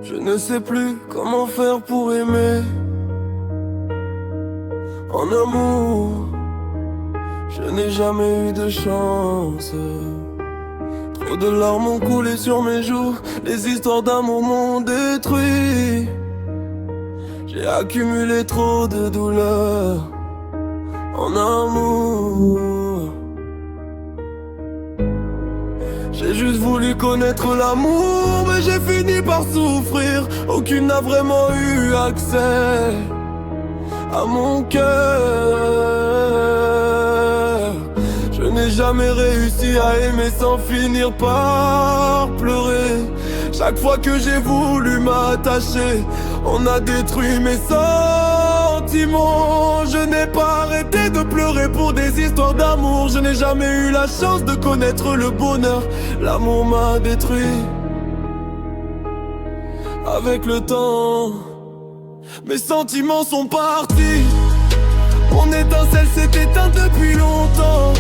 Je ne sais plus comment faire pour aimer. En amour, je n'ai jamais eu de chance. Trop de larmes ont coulé sur mes joues, les histoires d'amour m'ont détruit. J'ai accumulé trop de douleurs en amour. J'ai juste voulu connaître l'amour, mais j'ai fini par souffrir. Aucune n'a vraiment eu accès à mon cœur. Je n'ai jamais réussi à aimer sans finir par pleurer. Chaque fois que j'ai voulu m'attacher, on a détruit mes sentiments. Je n'ai pas arrêté de pleurer pour des histoires d'amour. Je n'ai jamais eu la chance de connaître le bonheur. L'amour m'a détruit. Avec le temps, mes sentiments sont partis. Mon étincelle s'est éteinte depuis longtemps.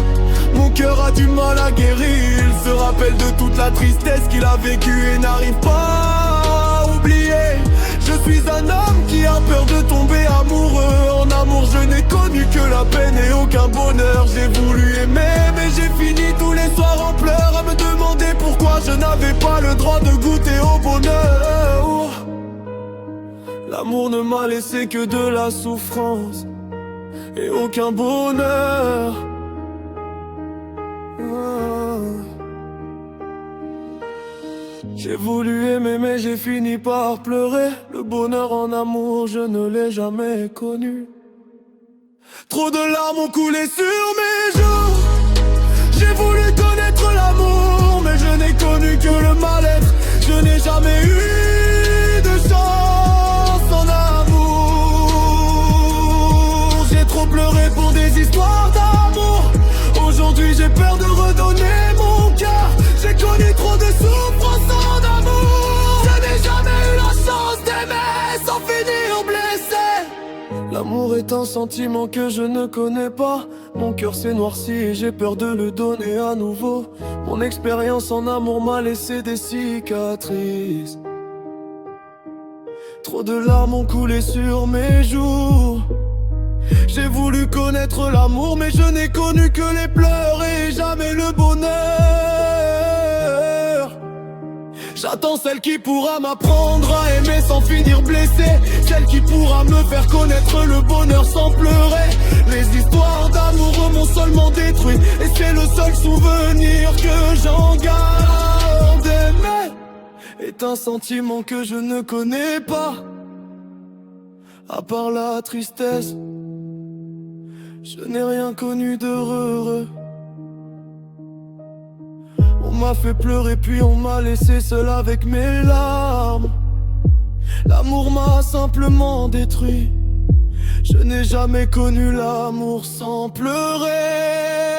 Mon cœur a du mal à guérir. Il se rappelle de toute la tristesse qu'il a vécue et n'arrive pas à oublier. Je suis un homme qui a peur de tomber amoureux. En amour je n'ai connu que la peine et aucun bonheur. J'ai voulu aimer mais j'ai fini tous les soirs en pleurs, à me demander pourquoi je n'avais pas le droit de goûter au bonheur. L'amour ne m'a laissé que de la souffrance et aucun bonheur. J'ai voulu aimer mais j'ai fini par pleurer. Le bonheur en amour je ne l'ai jamais connu. Trop de larmes ont coulé sur mes joues. J'ai voulu connaître l'amour mais je n'ai connu que le mal-être. Je n'ai jamais eu de chance en amour. J'ai trop pleuré pour des histoires d'amour. Aujourd'hui j'ai peur de redonner mon cœur. J'ai connu trop de souffrance en amour. Je n'ai jamais eu la chance d'aimer sans finir blessé. L'amour est un sentiment que je ne connais pas. Mon cœur s'est noirci et j'ai peur de le donner à nouveau. Mon expérience en amour m'a laissé des cicatrices. Trop de larmes ont coulé sur mes joues. J'ai voulu connaître l'amour mais je n'ai connu que les pleurs et jamais le bonheur. J'attends celle qui pourra m'apprendre à aimer sans finir blessé. Celle qui pourra me faire connaître le bonheur sans pleurer. Les histoires d'amour m'ont seulement détruit et c'est le seul souvenir que j'en garde. Aimer est un sentiment que je ne connais pas. À part la tristesse, je n'ai rien connu d'heureux. On m'a fait pleurer puis on m'a laissé seul avec mes larmes. L'amour m'a simplement détruit. Je n'ai jamais connu l'amour sans pleurer.